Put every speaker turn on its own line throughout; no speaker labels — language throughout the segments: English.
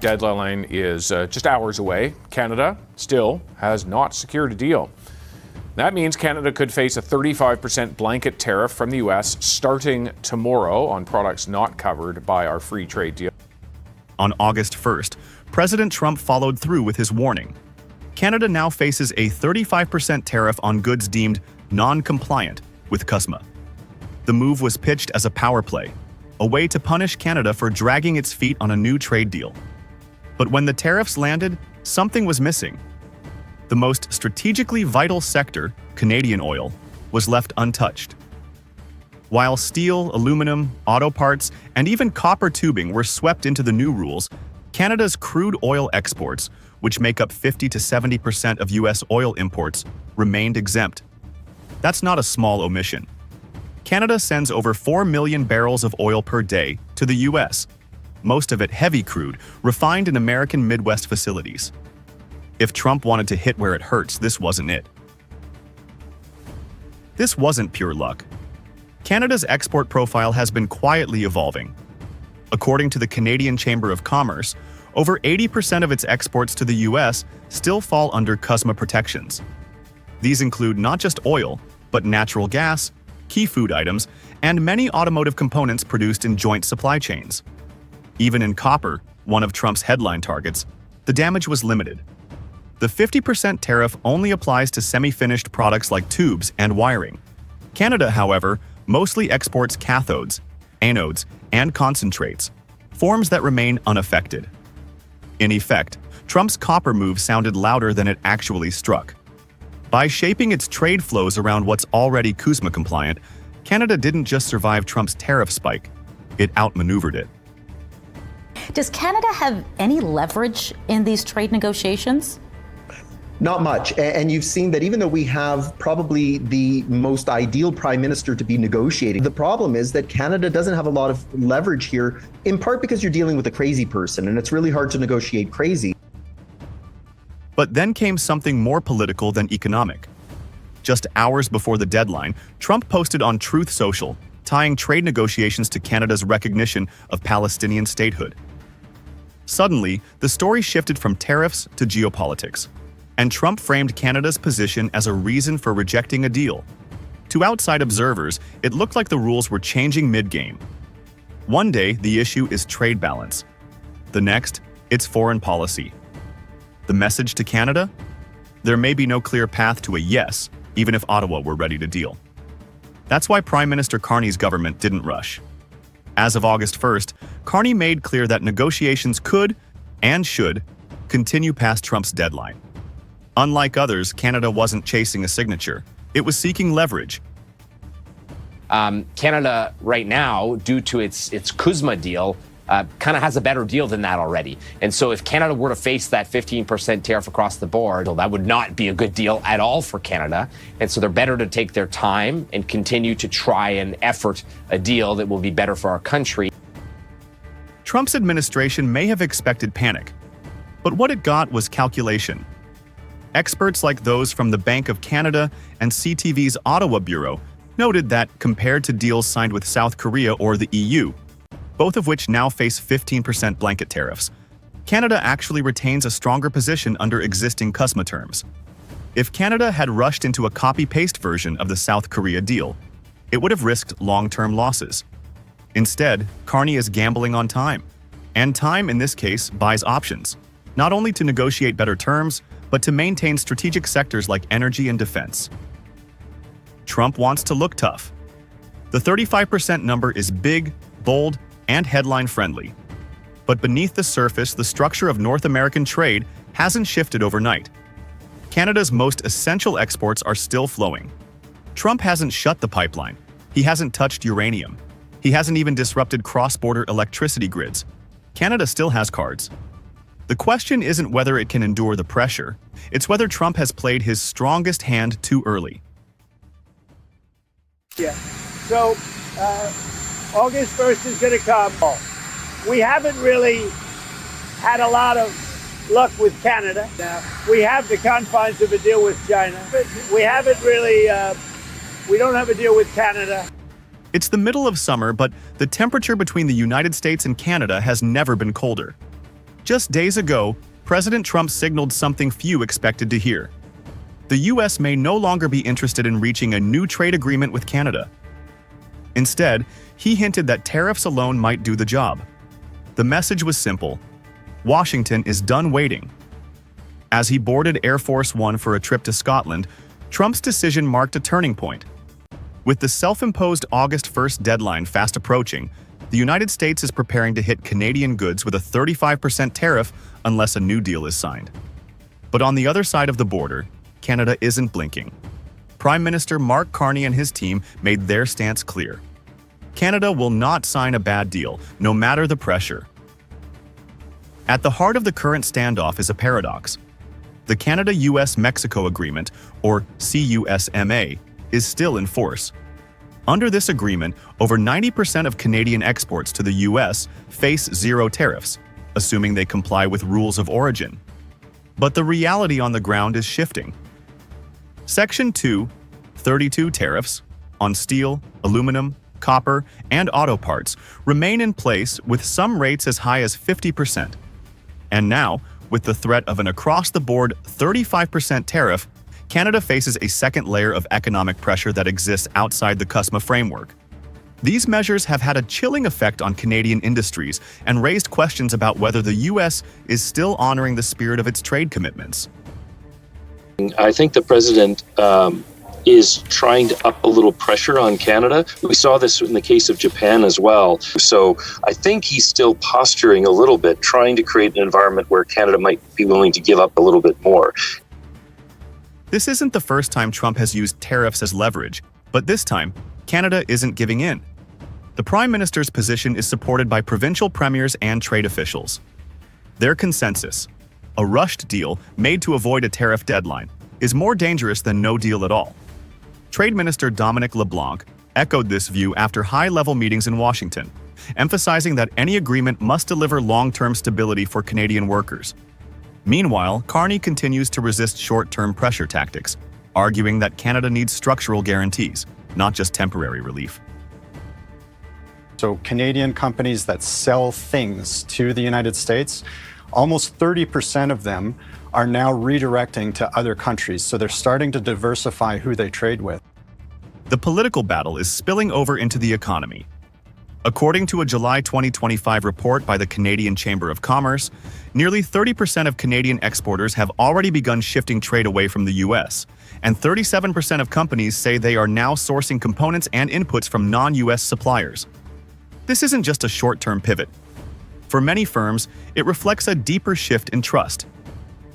Deadline is just hours away. Canada still has not secured a deal. That means Canada could face a 35% blanket tariff from the U.S. starting tomorrow on products not covered by our free trade deal.
On August 1st, President Trump followed through with his warning. Canada now faces a 35% tariff on goods deemed non-compliant with CUSMA. The move was pitched as a power play, a way to punish Canada for dragging its feet on a new trade deal. But when the tariffs landed, something was missing. The most strategically vital sector, Canadian oil, was left untouched. While steel, aluminum, auto parts, and even copper tubing were swept into the new rules, Canada's crude oil exports, which make up 50 to 70% of U.S. oil imports, remained exempt. That's not a small omission. Canada sends over 4 million barrels of oil per day to the U.S., most of it heavy crude, refined in American Midwest facilities. If Trump wanted to hit where it hurts, this wasn't it. This wasn't pure luck. Canada's export profile has been quietly evolving. According to the Canadian Chamber of Commerce, over 80% of its exports to the U.S. still fall under CUSMA protections. These include not just oil, but natural gas, key food items, and many automotive components produced in joint supply chains. Even in copper, one of Trump's headline targets, the damage was limited. The 50% tariff only applies to semi-finished products like tubes and wiring. Canada, however, mostly exports cathodes, anodes, and concentrates, forms that remain unaffected. In effect, Trump's copper move sounded louder than it actually struck. By shaping its trade flows around what's already CUSMA compliant, Canada didn't just survive Trump's tariff spike, it outmaneuvered it.
Does Canada have any leverage in these trade negotiations?
Not much. And you've seen that even though we have probably the most ideal prime minister to be negotiating, the problem is that Canada doesn't have a lot of leverage here, in part because you're dealing with a crazy person, and it's really hard to negotiate crazy.
But then came something more political than economic. Just hours before the deadline, Trump posted on Truth Social, tying trade negotiations to Canada's recognition of Palestinian statehood. Suddenly, the story shifted from tariffs to geopolitics, and Trump framed Canada's position as a reason for rejecting a deal. To outside observers, it looked like the rules were changing mid-game. One day, the issue is trade balance. The next, it's foreign policy. The message to Canada? There may be no clear path to a yes, even if Ottawa were ready to deal. That's why Prime Minister Carney's government didn't rush. As of August 1st, Carney made clear that negotiations could, and should, continue past Trump's deadline. Unlike others, Canada wasn't chasing a signature. It was seeking leverage.
Canada right now, due to its CUSMA deal, kind of has a better deal than that already. And so if Canada were to face that 15% tariff across the board, well, that would not be a good deal at all for Canada. And so they're better to take their time and continue to try and effort a deal that will be better for our country.
Trump's administration may have expected panic, but what it got was calculation. Experts like those from the Bank of Canada and CTV's Ottawa Bureau noted that compared to deals signed with South Korea or the EU, both of which now face 15% blanket tariffs, Canada actually retains a stronger position under existing CUSMA terms. If Canada had rushed into a copy-paste version of the South Korea deal, it would have risked long-term losses. Instead, Carney is gambling on time. And time, in this case, buys options, not only to negotiate better terms, but to maintain strategic sectors like energy and defense. Trump wants to look tough. The 35% number is big, bold, and headline-friendly. But beneath the surface, the structure of North American trade hasn't shifted overnight. Canada's most essential exports are still flowing. Trump hasn't shut the pipeline. He hasn't touched uranium. He hasn't even disrupted cross-border electricity grids. Canada still has cards. The question isn't whether it can endure the pressure, it's whether Trump has played his strongest hand too early.
Yeah, so August 1st is going to come. We haven't really had a lot of luck with Canada. We have the confines of a deal with China, but we haven't really, we don't have a deal with Canada.
It's the middle of summer, but the temperature between the United States and Canada has never been colder. Just days ago, President Trump signaled something few expected to hear. The U.S. may no longer be interested in reaching a new trade agreement with Canada. Instead, he hinted that tariffs alone might do the job. The message was simple: Washington is done waiting. As he boarded Air Force One for a trip to Scotland, Trump's decision marked a turning point. With the self-imposed August 1st deadline fast approaching, the United States is preparing to hit Canadian goods with a 35% tariff unless a new deal is signed. But on the other side of the border, Canada isn't blinking. Prime Minister Mark Carney and his team made their stance clear. Canada will not sign a bad deal, no matter the pressure. At the heart of the current standoff is a paradox. The Canada-US-Mexico Agreement, or CUSMA, is still in force. Under this agreement, over 90% of Canadian exports to the US face zero tariffs, assuming they comply with rules of origin. But the reality on the ground is shifting. Section 2, 32 tariffs on steel, aluminum, copper, and auto parts remain in place with some rates as high as 50%. And now, with the threat of an across-the-board 35% tariff, Canada faces a second layer of economic pressure that exists outside the CUSMA framework. These measures have had a chilling effect on Canadian industries and raised questions about whether the U.S. is still honoring the spirit of its trade commitments.
I think the president is trying to up a little pressure on Canada. We saw this in the case of Japan as well. So I think he's still posturing a little bit, trying to create an environment where Canada might be willing to give up a little bit more.
This isn't the first time Trump has used tariffs as leverage, but this time, Canada isn't giving in. The Prime Minister's position is supported by provincial premiers and trade officials. Their consensus, a rushed deal made to avoid a tariff deadline, is more dangerous than no deal at all. Trade Minister Dominic LeBlanc echoed this view after high-level meetings in Washington, emphasizing that any agreement must deliver long-term stability for Canadian workers. Meanwhile, Carney continues to resist short-term pressure tactics, arguing that Canada needs structural guarantees, not just temporary relief.
So Canadian companies that sell things to the United States, almost 30% of them are now redirecting to other countries. So they're starting to diversify who they trade with.
The political battle is spilling over into the economy. According to a July 2025 report by the Canadian Chamber of Commerce, nearly 30% of Canadian exporters have already begun shifting trade away from the US, and 37% of companies say they are now sourcing components and inputs from non-US suppliers. This isn't just a short-term pivot. For many firms, it reflects a deeper shift in trust.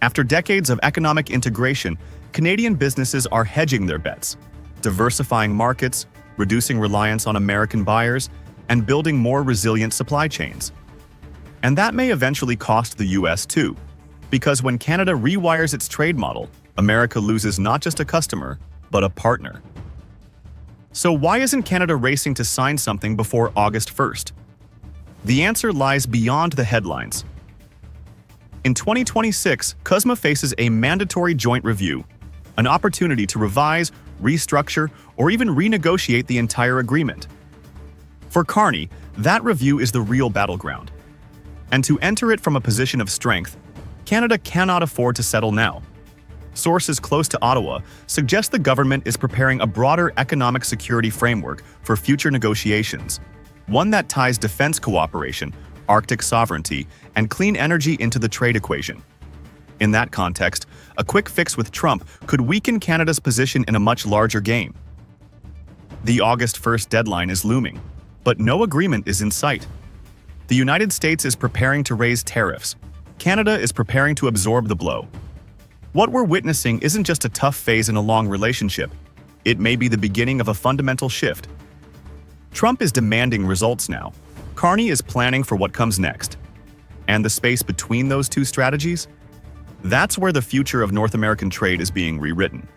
After decades of economic integration, Canadian businesses are hedging their bets, diversifying markets, reducing reliance on American buyers, and building more resilient supply chains. And that may eventually cost the US too, because when Canada rewires its trade model, America loses not just a customer, but a partner. So why isn't Canada racing to sign something before August 1st? The answer lies beyond the headlines. In 2026, CUSMA faces a mandatory joint review, an opportunity to revise, restructure, or even renegotiate the entire agreement. For Carney, that review is the real battleground. And to enter it from a position of strength, Canada cannot afford to settle now. Sources close to Ottawa suggest the government is preparing a broader economic security framework for future negotiations, one that ties defense cooperation, Arctic sovereignty, and clean energy into the trade equation. In that context, a quick fix with Trump could weaken Canada's position in a much larger game. The August 1st deadline is looming, but no agreement is in sight. The United States is preparing to raise tariffs. Canada is preparing to absorb the blow. What we're witnessing isn't just a tough phase in a long relationship. It may be the beginning of a fundamental shift. Trump is demanding results now. Carney is planning for what comes next. And the space between those two strategies? That's where the future of North American trade is being rewritten.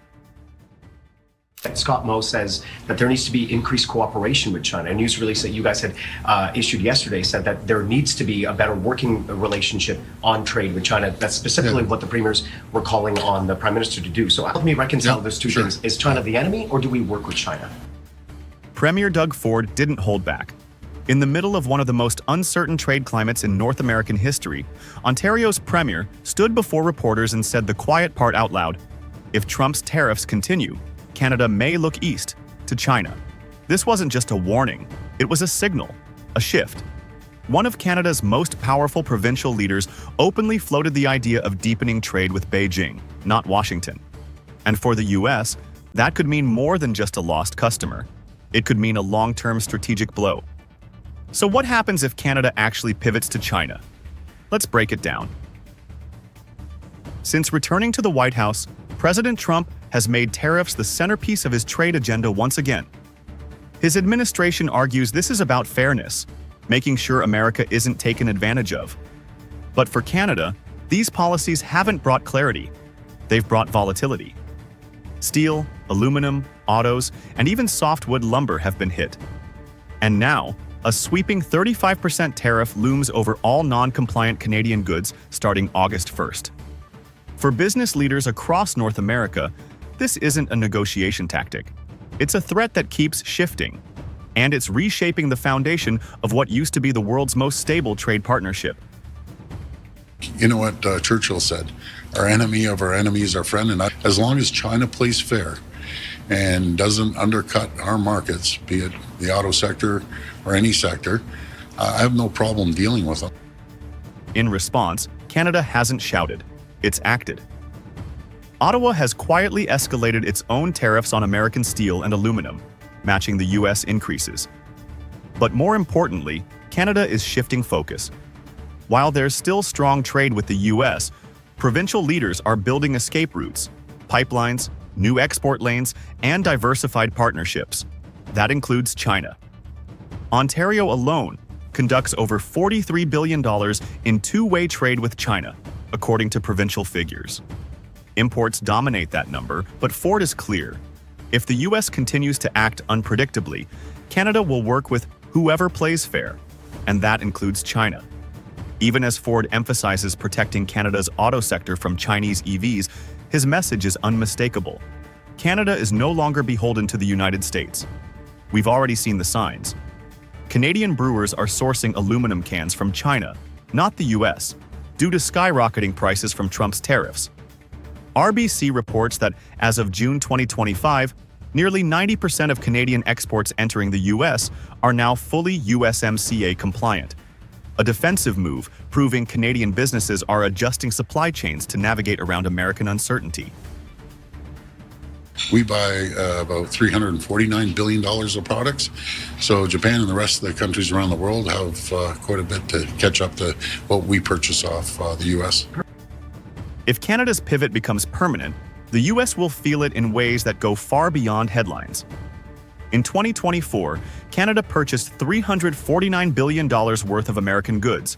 Scott Moe says that there needs to be increased cooperation with China. A news release that you guys had issued yesterday said that there needs to be a better working relationship on trade with China. That's specifically what the premiers were calling on the Prime Minister to do. So help me reconcile those two things. Is China the enemy, or do we work with China?
Premier Doug Ford didn't hold back. In the middle of one of the most uncertain trade climates in North American history, Ontario's premier stood before reporters and said the quiet part out loud: if Trump's tariffs continue, Canada may look east to China. This wasn't just a warning, it was a signal, a shift. One of Canada's most powerful provincial leaders openly floated the idea of deepening trade with Beijing, not Washington. And for the US, that could mean more than just a lost customer. It could mean a long-term strategic blow. So what happens if Canada actually pivots to China? Let's break it down. Since returning to the White House, President Trump has made tariffs the centerpiece of his trade agenda once again. His administration argues this is about fairness, making sure America isn't taken advantage of. But for Canada, these policies haven't brought clarity. They've brought volatility. Steel, aluminum, autos, and even softwood lumber have been hit. And now, a sweeping 35% tariff looms over all non-compliant Canadian goods starting August 1st. For business leaders across North America, this isn't a negotiation tactic. It's a threat that keeps shifting, and it's reshaping the foundation of what used to be the world's most stable trade partnership.
You know what Churchill said, our enemy of our enemy is our friend, and as long as China plays fair and doesn't undercut our markets, be it the auto sector or any sector, I have no problem dealing with them.
In response, Canada hasn't shouted, it's acted. Ottawa has quietly escalated its own tariffs on American steel and aluminum, matching the US increases. But more importantly, Canada is shifting focus. While there's still strong trade with the US, provincial leaders are building escape routes, pipelines, new export lanes, and diversified partnerships. That includes China. Ontario alone conducts over $43 billion in two-way trade with China, according to provincial figures. Imports dominate that number, but Ford is clear. If the US continues to act unpredictably, Canada will work with whoever plays fair, and that includes China. Even as Ford emphasizes protecting Canada's auto sector from Chinese EVs, his message is unmistakable. Canada is no longer beholden to the United States. We've already seen the signs. Canadian brewers are sourcing aluminum cans from China, not the US, due to skyrocketing prices from Trump's tariffs. RBC reports that as of June 2025, nearly 90% of Canadian exports entering the US are now fully USMCA compliant. A defensive move, proving Canadian businesses are adjusting supply chains to navigate around American uncertainty.
We buy about $349 billion of products. So Japan and the rest of the countries around the world have quite a bit to catch up to what we purchase off the US.
If Canada's pivot becomes permanent, the US will feel it in ways that go far beyond headlines. In 2024, Canada purchased $349 billion worth of American goods,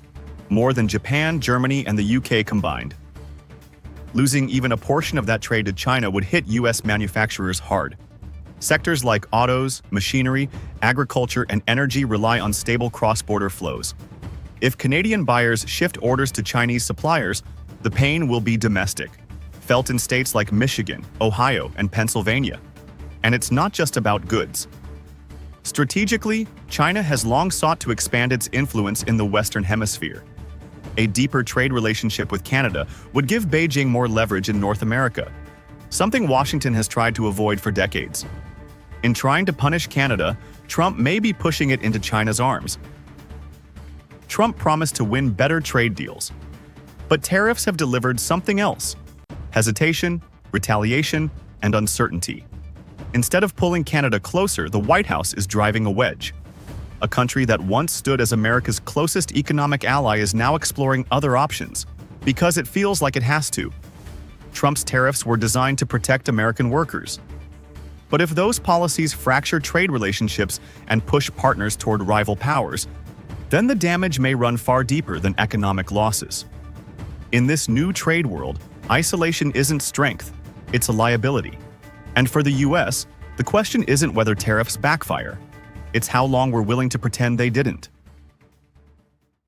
more than Japan, Germany, and the UK combined. Losing even a portion of that trade to China would hit US manufacturers hard. Sectors like autos, machinery, agriculture, and energy rely on stable cross-border flows. If Canadian buyers shift orders to Chinese suppliers, the pain will be domestic, felt in states like Michigan, Ohio, and Pennsylvania. And it's not just about goods. Strategically, China has long sought to expand its influence in the Western Hemisphere. A deeper trade relationship with Canada would give Beijing more leverage in North America, something Washington has tried to avoid for decades. In trying to punish Canada, Trump may be pushing it into China's arms. Trump promised to win better trade deals. But tariffs have delivered something else: hesitation, retaliation, and uncertainty. Instead of pulling Canada closer, the White House is driving a wedge. A country that once stood as America's closest economic ally is now exploring other options, because it feels like it has to. Trump's tariffs were designed to protect American workers. But if those policies fracture trade relationships and push partners toward rival powers, then the damage may run far deeper than economic losses. In this new trade world, isolation isn't strength, it's a liability. And for the US, the question isn't whether tariffs backfire, it's how long we're willing to pretend they didn't.